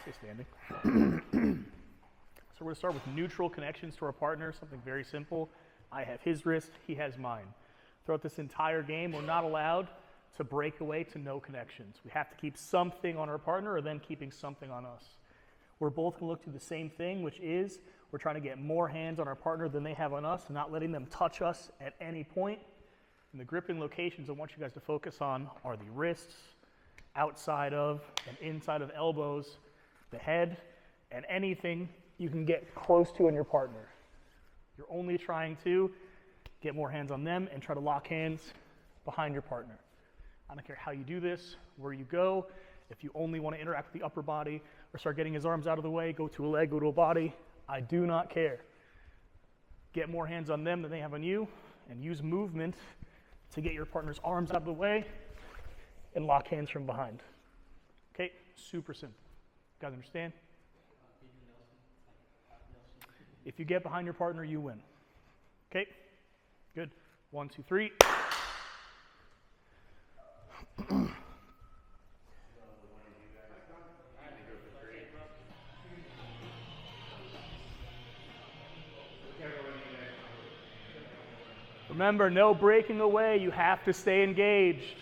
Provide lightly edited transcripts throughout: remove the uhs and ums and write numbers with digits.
Stay standing. So we're going to start with neutral connections to our partner, something very simple. I have his wrist, he has mine. Throughout this entire game, we're not allowed to break away to no connections. We have to keep something on our partner or then keeping something on us. We're both going to look to the same thing, which is we're trying to get more hands on our partner than they have on us, not letting them touch us at any point. And the gripping locations I want you guys to focus on are the wrists, outside of and inside of elbows, the head, and anything you can get close to on your partner. You're only trying to get more hands on them and try to lock hands behind your partner. I don't care how you do this, where you go. If you only want to interact with the upper body or start getting his arms out of the way, go to a leg, go to a body, I do not care. Get more hands on them than they have on you and use movement to get your partner's arms out of the way and lock hands from behind. Okay, super simple. You guys understand? If you get behind your partner, you win. Okay, good. 1, 2, 3. Remember, no breaking away. You have to stay engaged.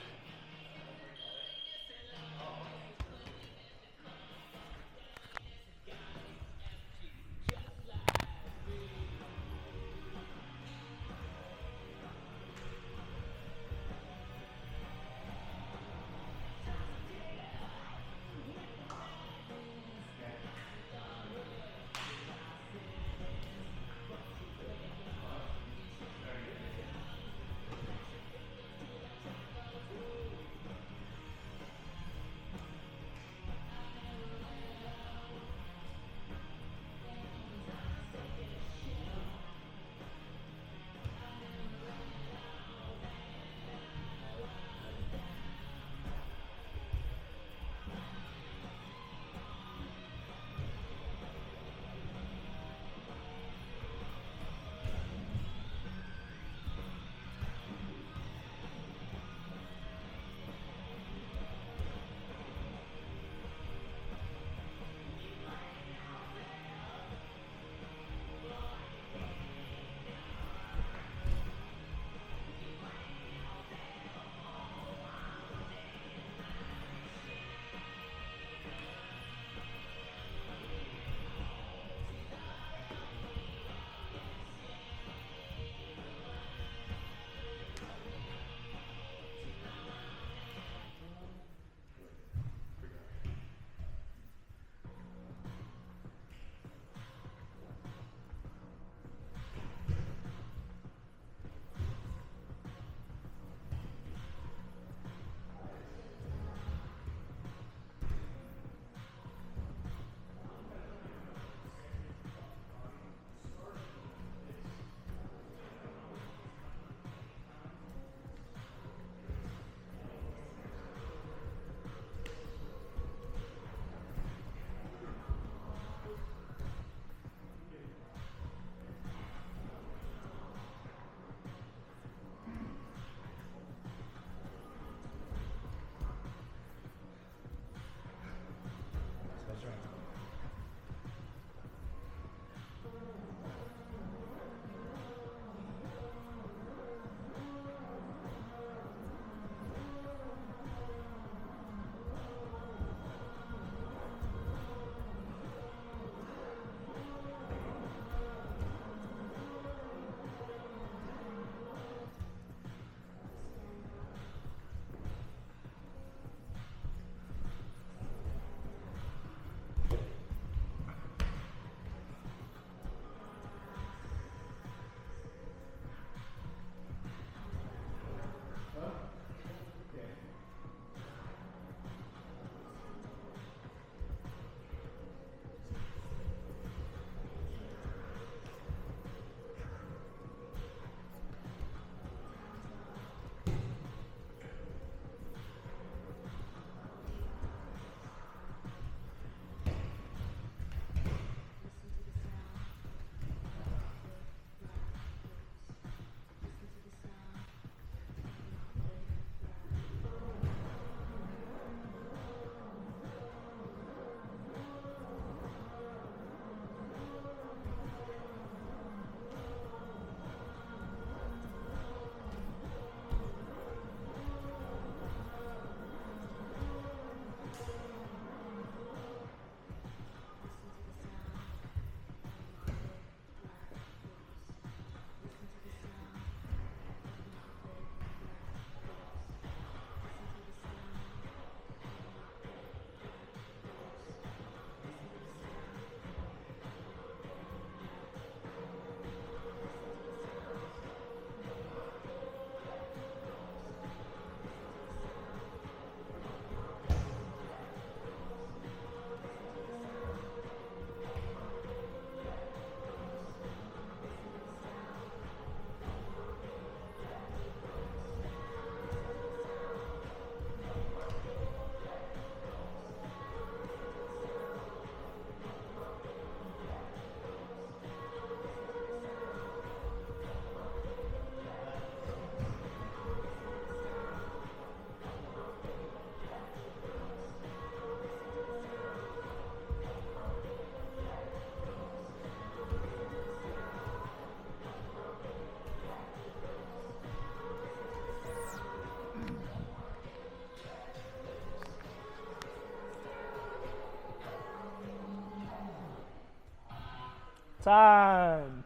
time.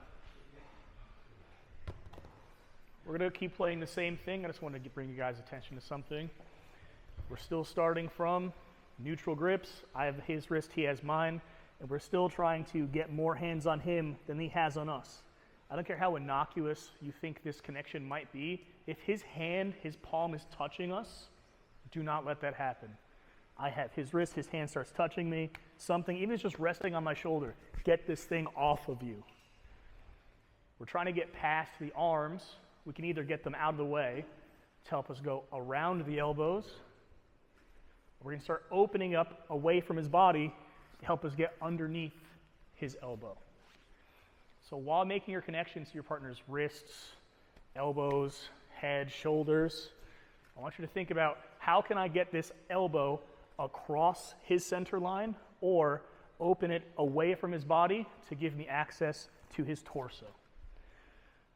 We're going to keep playing the same thing. I just want to bring you guys' attention to something. We're still starting from neutral grips. I have his wrist, he has mine, and we're still trying to get more hands on him than he has on us. I don't care how innocuous you think this connection might be. If his hand, his palm is touching us, do not let that happen. I have his wrist, his hand starts touching me, something, even if it's just resting on my shoulder, get this thing off of you. We're trying to get past the arms. We can either get them out of the way to help us go around the elbows. We're going to start opening up away from his body to help us get underneath his elbow. So while making your connections to your partner's wrists, elbows, head, shoulders, I want you to think about how can I get this elbow across his center line or open it away from his body to give me access to his torso.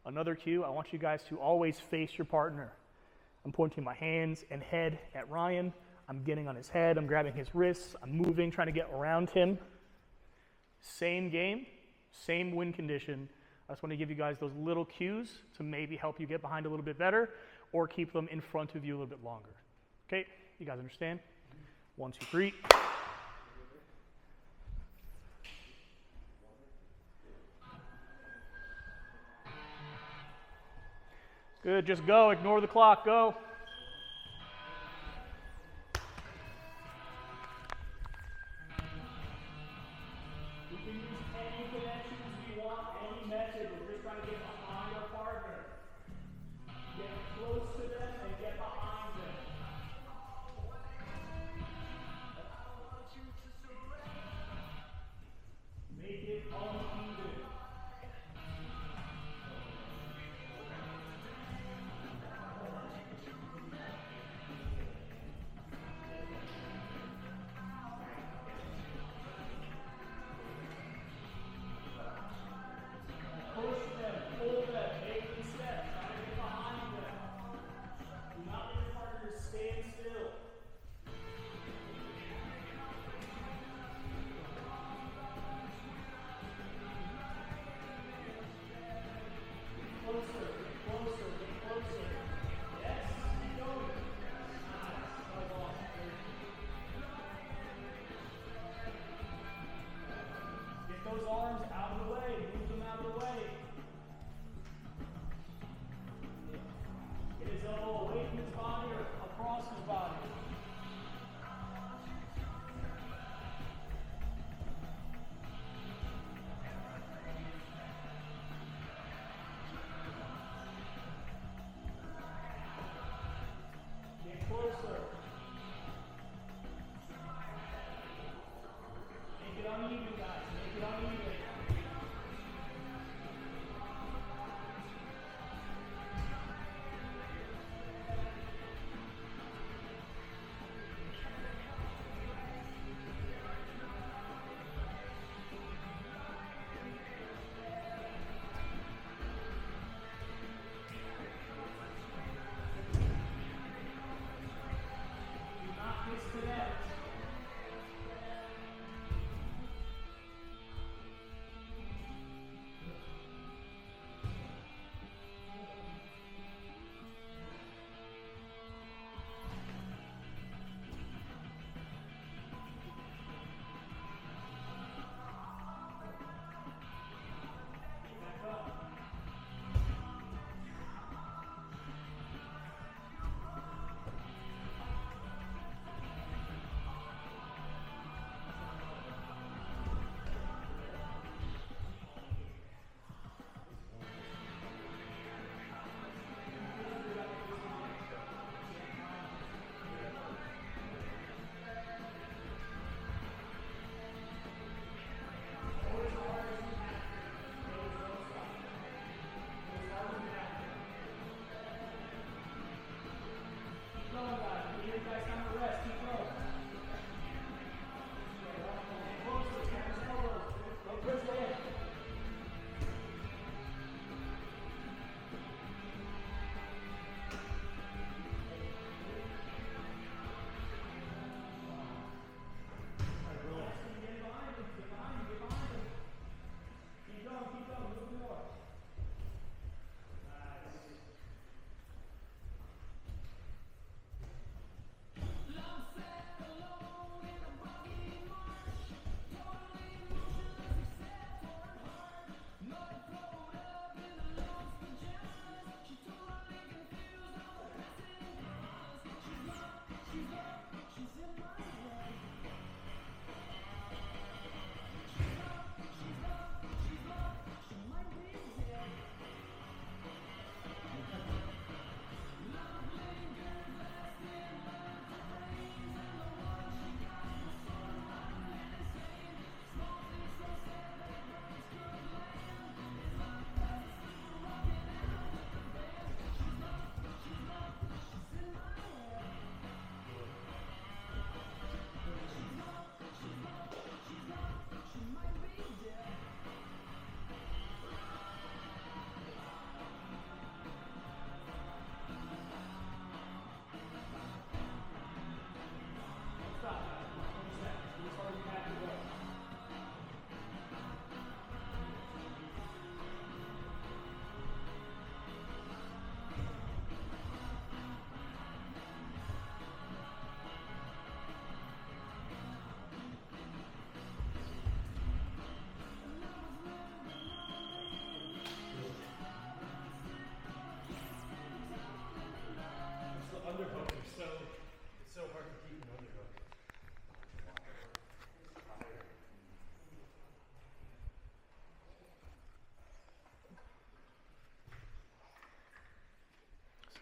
Another cue, I want you guys to always face your partner. I'm pointing my hands and head at Ryan. I'm getting on his head. I'm grabbing his wrists. I'm moving, trying to get around him. Same game, same win condition. I just want to give you guys those little cues to maybe help you get behind a little bit better or keep them in front of you a little bit longer. Okay, you guys understand? 1, 2, 3. Good, just go, ignore the clock, go. We can use any connections we want, any method. We're just trying to get behind our partner. Get close to them and get behind them. Make it uneven.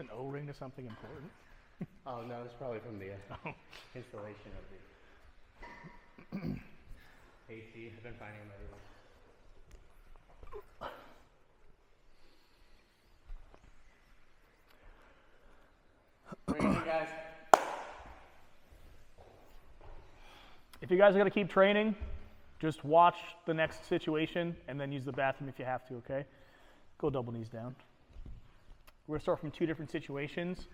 an O-ring to something important? Oh, no, it's probably from the installation of the AC. I've been finding them everywhere. What do you think, guys? If you guys are going to keep training, just watch the next situation and then use the bathroom if you have to, okay? Go double knees down. We're going to start from 2 different situations.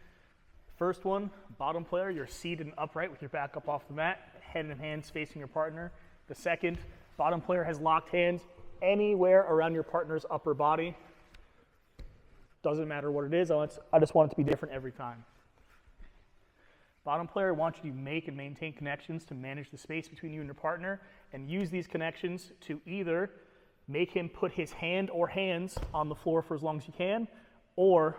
First one, bottom player, you're seated and upright with your back up off the mat, head and hands facing your partner. The second, bottom player has locked hands anywhere around your partner's upper body. Doesn't matter what it is, I just want it to be different every time. Bottom player wants you to make and maintain connections to manage the space between you and your partner and use these connections to either make him put his hand or hands on the floor for as long as you can, or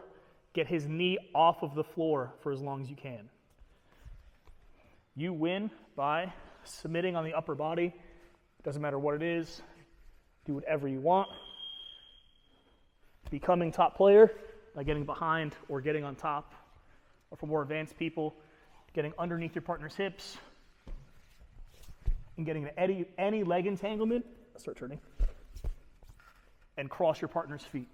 get his knee off of the floor for as long as you can. You win by submitting on the upper body. Doesn't matter what it is. Do whatever you want. Becoming top player by getting behind or getting on top. Or for more advanced people, getting underneath your partner's hips and getting any leg entanglement. Start turning. And cross your partner's feet.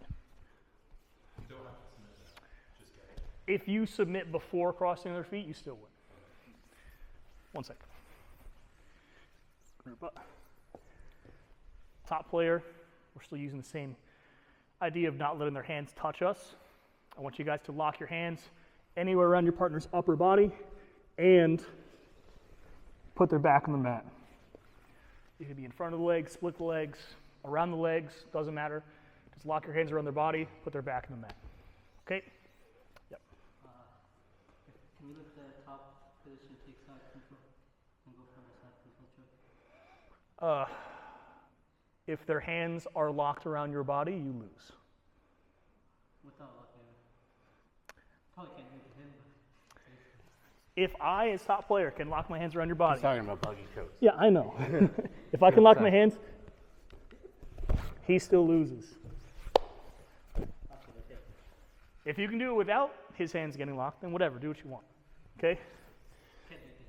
If you submit before crossing their feet, you still win. 1 second. Group up. Top player, we're still using the same idea of not letting their hands touch us. I want you guys to lock your hands anywhere around your partner's upper body and put their back on the mat. You can be in front of the legs, split the legs, around the legs, doesn't matter. Just lock your hands around their body, put their back on the mat. Okay? Yep. Can you lift the top position, take side control, and go from the side control choke? If their hands are locked around your body, you lose. Without locking them. Probably can't make it him. If I, as top player, can lock my hands around your body. He's talking about buggy chokes. Yeah, I know. If I can lock my hands, he still loses. If you can do it without his hands getting locked, then whatever, do what you want. Okay?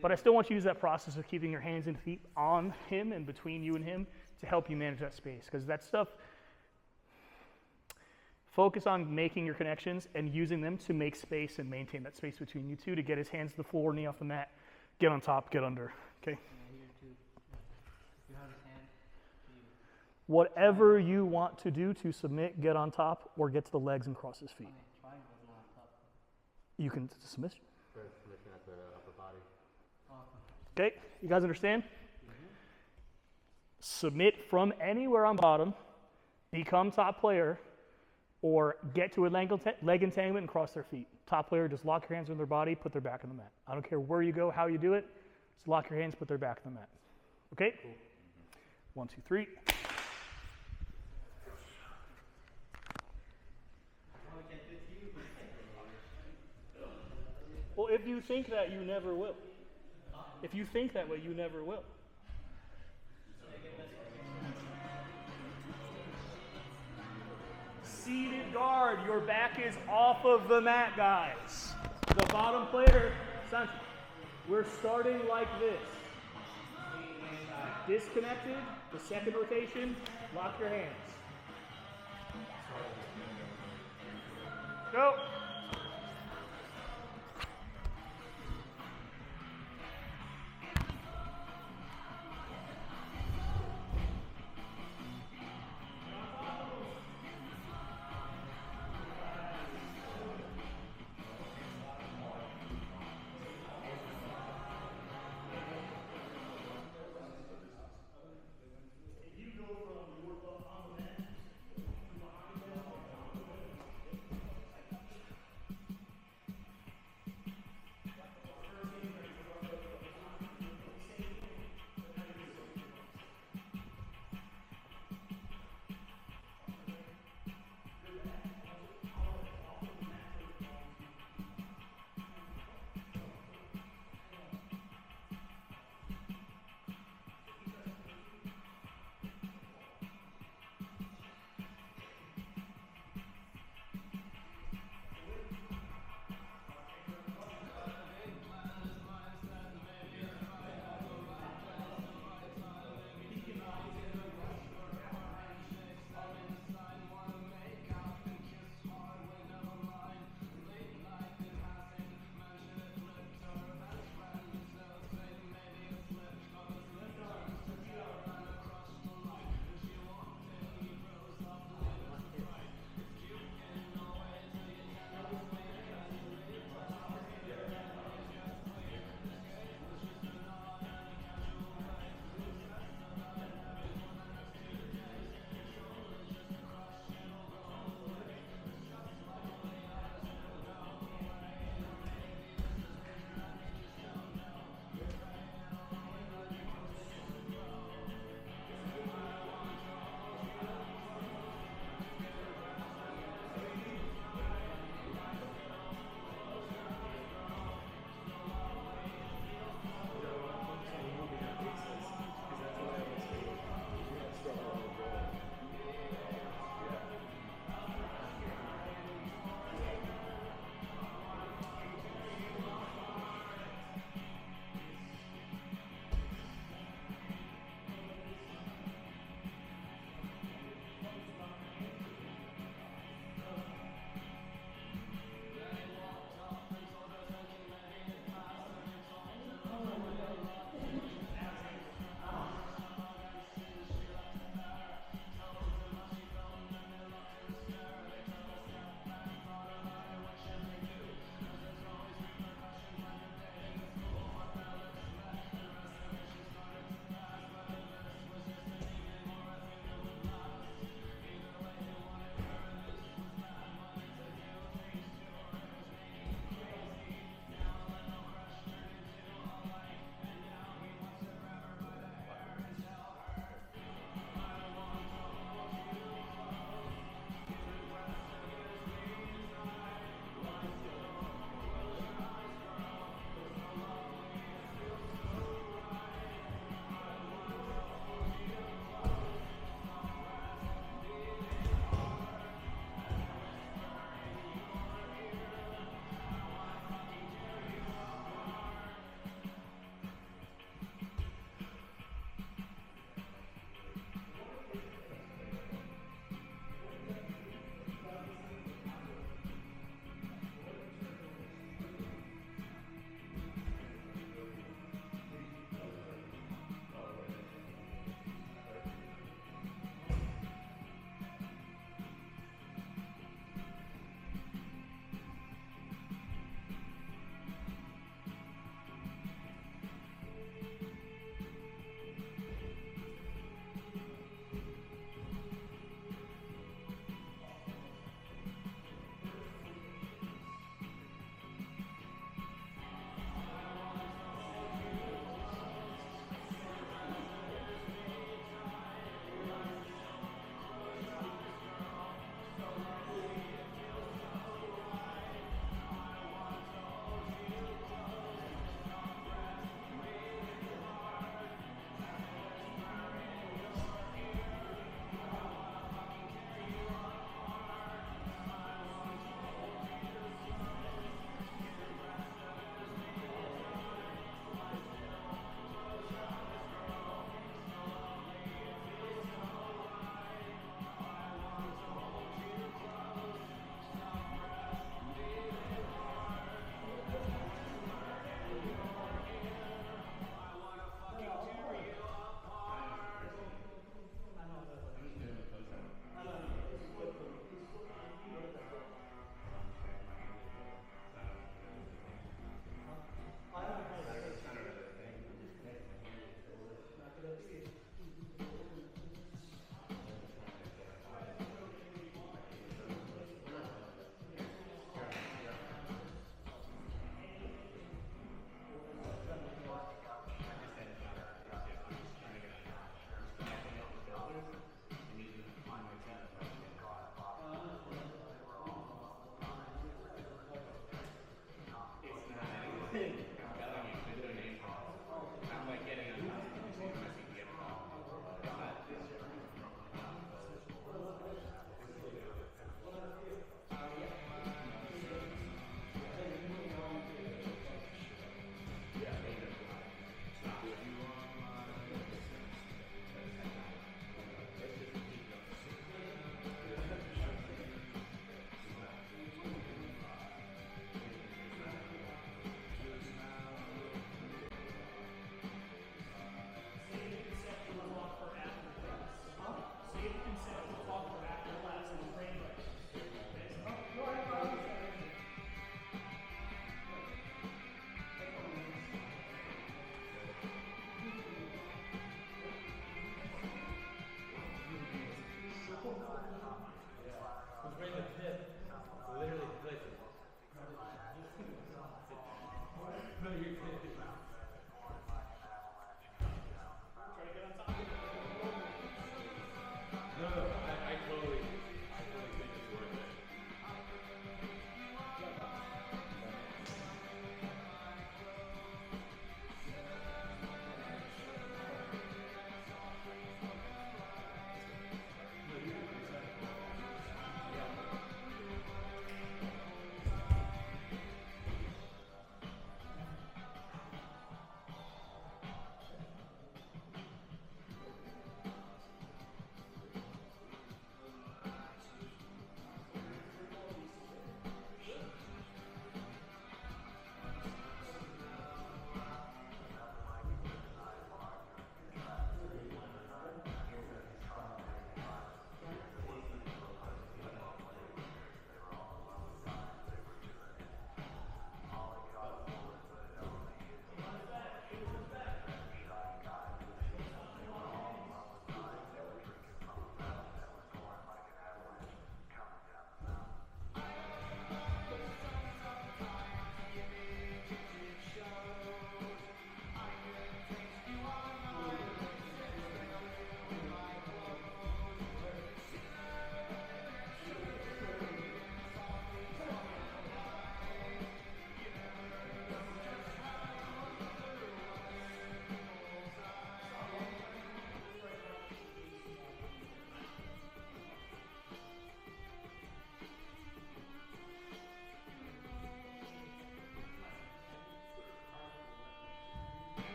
But I still want you to use that process of keeping your hands and feet on him and between you and him to help you manage that space. Because that stuff, focus on making your connections and using them to make space and maintain that space between you two to get his hands to the floor, knee off the mat, get on top, get under. Okay? Whatever you want to do to submit, get on top, or get to the legs and cross his feet. You can submit. At the upper body. Okay, you guys understand? Submit from anywhere on bottom, become top player, or get to a leg entanglement and cross their feet. Top player, just lock your hands on their body, put their back on the mat. I don't care where you go, how you do it, just lock your hands, put their back on the mat. Okay? Cool. 1, 2, 3. Well, if you think that, you never will. If you think that way, you never will. Seated guard. Your back is off of the mat, guys. The bottom player, we're starting like this. Disconnected, the second rotation, lock your hands. Go.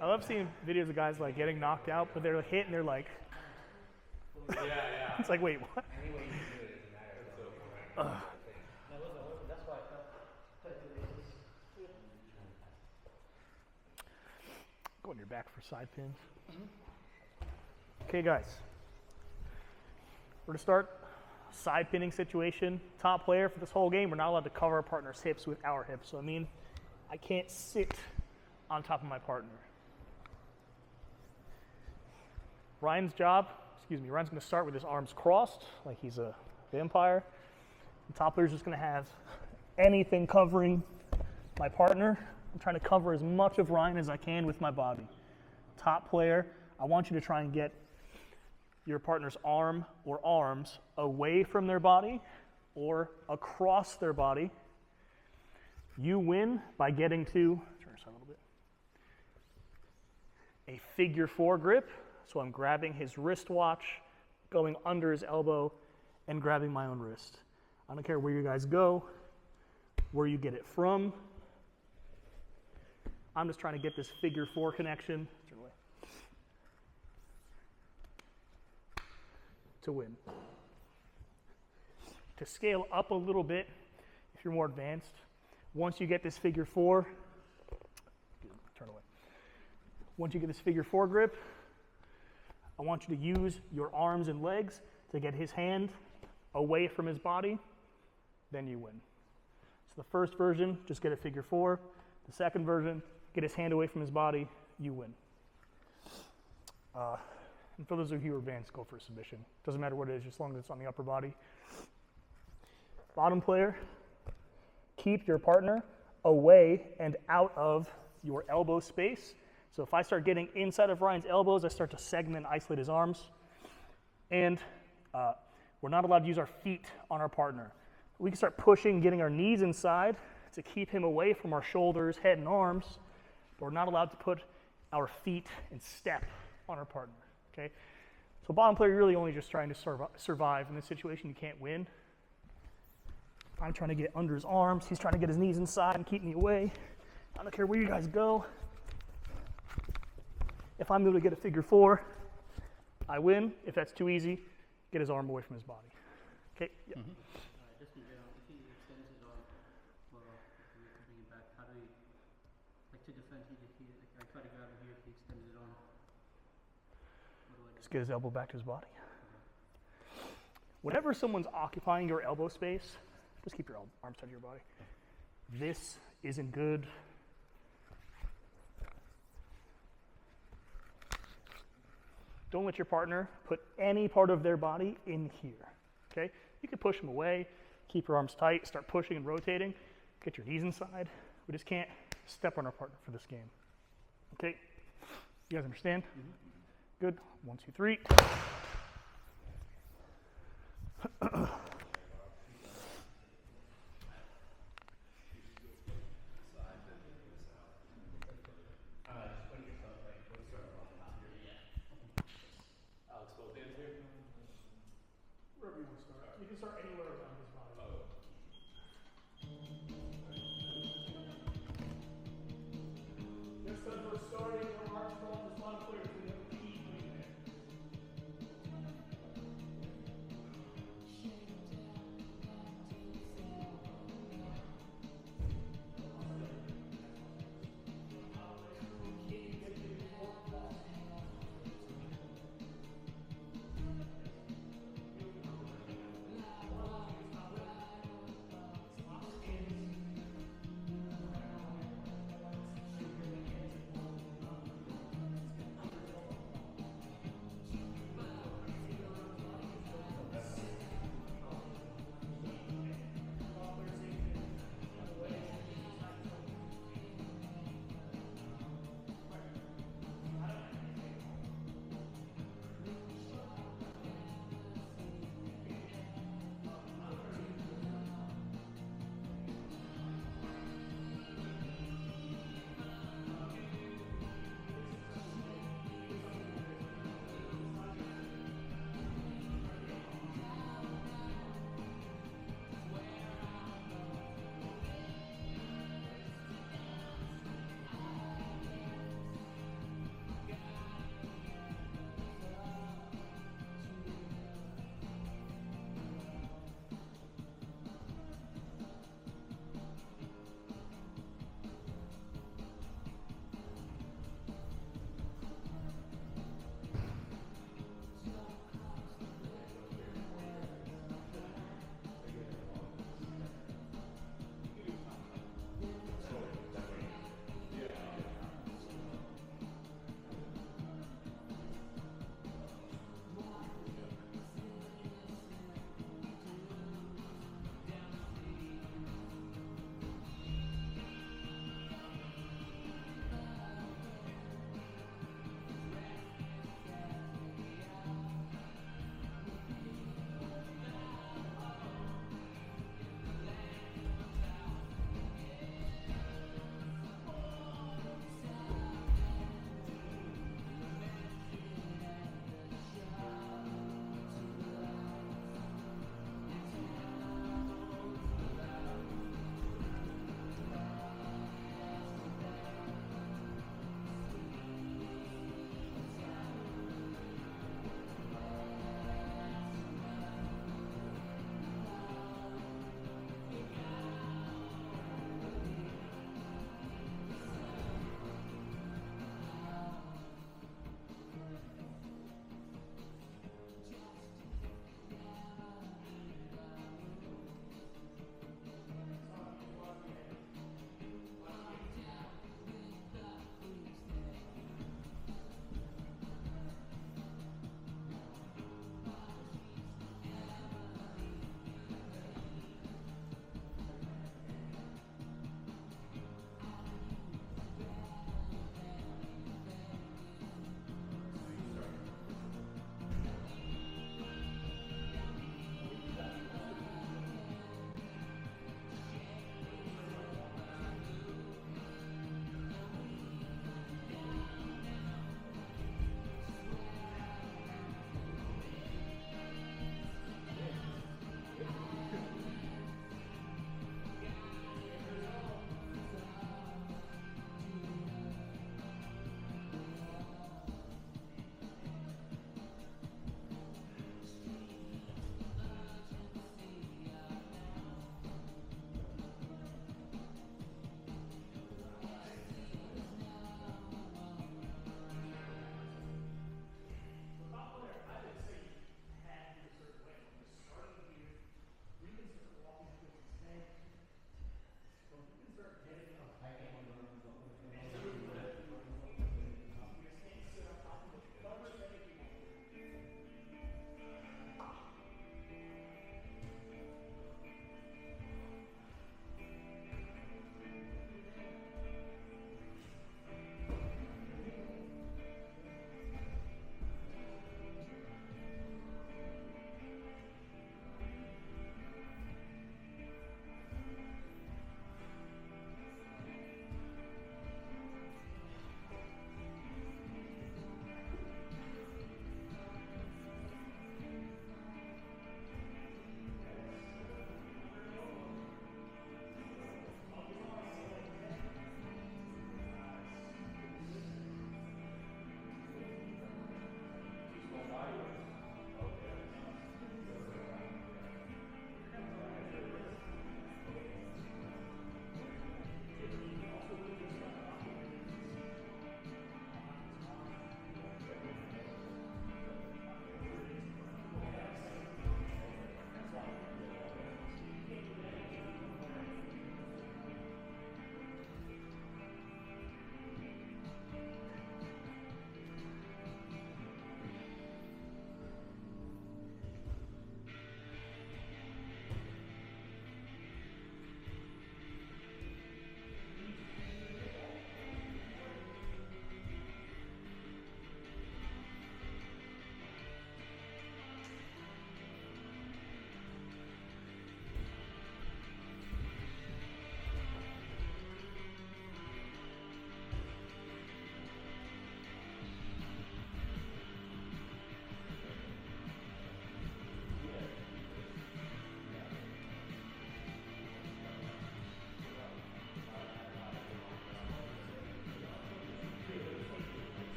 I love seeing videos of guys like getting knocked out, but they're hit and they're like, it's like, wait, what? Any way you do it doesn't matter. It's so That's why I felt. Go on your back for side pins. Okay, guys. We're going to start side pinning situation. Top player for this whole game, we're not allowed to cover our partner's hips with our hips. So, I mean, I can't sit on top of my partner. Ryan's going to start with his arms crossed, like he's a vampire. The top player's just going to have anything covering my partner. I'm trying to cover as much of Ryan as I can with my body. Top player, I want you to try and get your partner's arm or arms away from their body or across their body. You win by getting to, turn this a little bit, a figure 4 grip. So I'm grabbing his wristwatch, going under his elbow, and grabbing my own wrist. I don't care where you guys go, where you get it from. I'm just trying to get this figure 4 connection to win. To scale up a little bit, if you're more advanced, once you get this figure 4, turn away. Once you get this figure 4 grip, I want you to use your arms and legs to get his hand away from his body, then you win. So the first version, just get a figure 4. The second version, get his hand away from his body, you win. And for those of you who are advanced, go for a submission. Doesn't matter what it is, just as long as it's on the upper body. Bottom player, keep your partner away and out of your elbow space. So if I start getting inside of Ryan's elbows, I start to segment, isolate his arms. And we're not allowed to use our feet on our partner. We can start pushing, getting our knees inside to keep him away from our shoulders, head, and arms. But we're not allowed to put our feet and step on our partner. Okay? So bottom player, you're really only just trying to survive. In this situation, you can't win. I'm trying to get under his arms. He's trying to get his knees inside and keep me away. I don't care where you guys go. If I'm able to get a figure 4, I win. If that's too easy, get his arm away from his body. Okay? Yeah. Just in general, if he extends his arm, well, if we bring it back, how do we, like to defend, I try to grab him here, if he extends his arm. What do I do? Just get his elbow back to his body. Whenever someone's occupying your elbow space, just keep your arms tight to your body. This isn't good. Don't let your partner put any part of their body in here, okay? You can push them away, keep your arms tight, start pushing and rotating, get your knees inside. We just can't step on our partner for this game, okay? You guys understand? Mm-hmm. Good. 1, 2, 3. Wherever you want to start. You can start anywhere around his body. Just as we're starting, our arms from this bottom player, we have a key right there.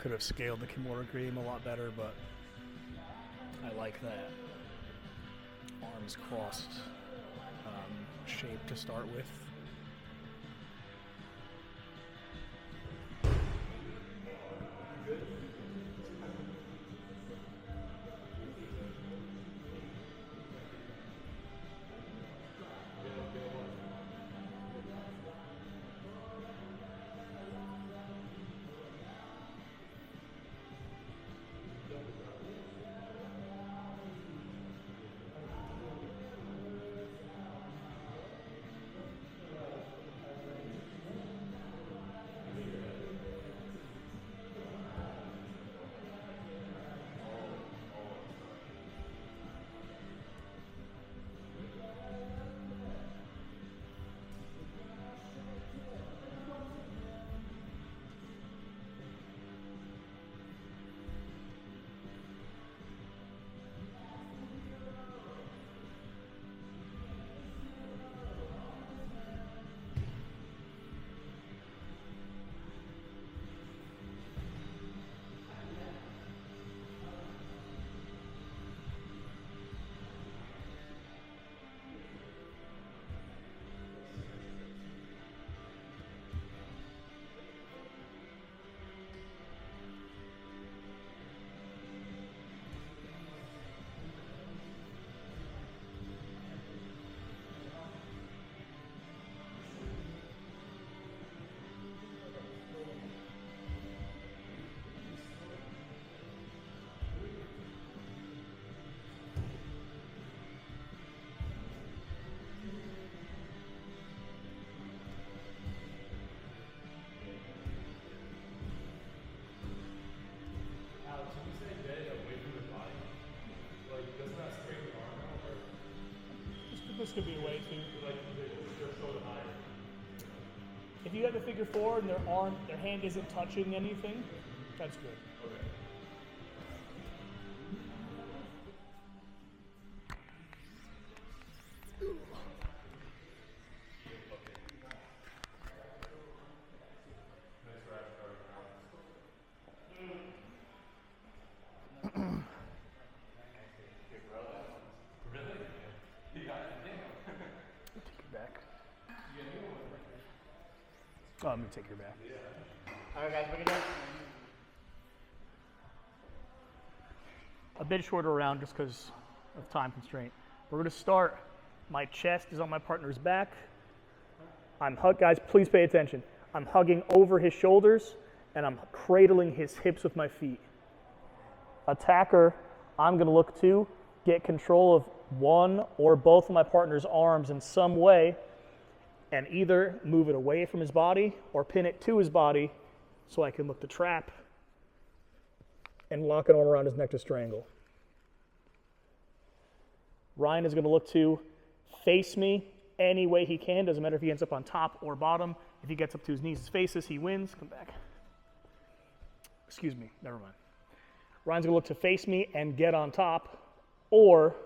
Could have scaled the Kimura game a lot better, but I like that arms crossed shape to start with. This could be a way to, like, their shoulder higher. If you have the figure four and their hand isn't touching anything, that's good. Okay. Oh, I'm gonna take your back. All right, guys, bring it down. A bit shorter round just because of time constraint. We're gonna start. My chest is on my partner's back. Guys, please pay attention. I'm hugging over his shoulders and I'm cradling his hips with my feet. Attacker, I'm gonna look to get control of one or both of my partner's arms in some way and either move it away from his body or pin it to his body so I can look to trap and lock an arm around his neck to strangle. Ryan is going to look to face me any way he can. Doesn't matter if he ends up on top or bottom. If he gets up to his knees and faces, he wins. Come back. Excuse me, never mind. Ryan's going to look to face me and get on top, or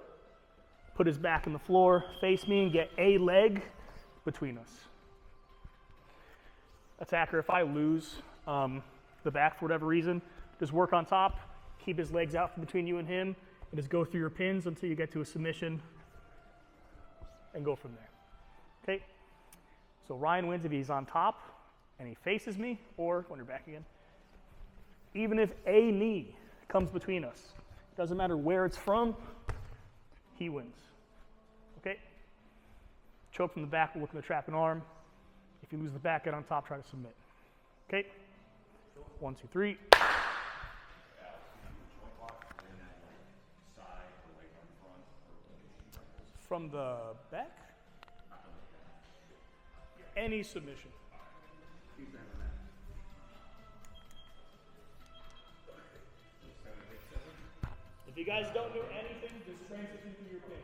put his back on the floor, face me, and get a leg between us. Attacker, if I lose the back for whatever reason, just work on top, keep his legs out from between you and him, and just go through your pins until you get to a submission and go from there. Okay? So Ryan wins if he's on top and he faces me, or when you're back again. Even if a knee comes between us, doesn't matter where it's from, he wins. Okay? Choke from the back, we're looking to trap an arm. If you lose the back, get on top, try to submit. Okay? 1, 2, 3. From the back? Any submission. If you guys don't do anything, just transition through your pins.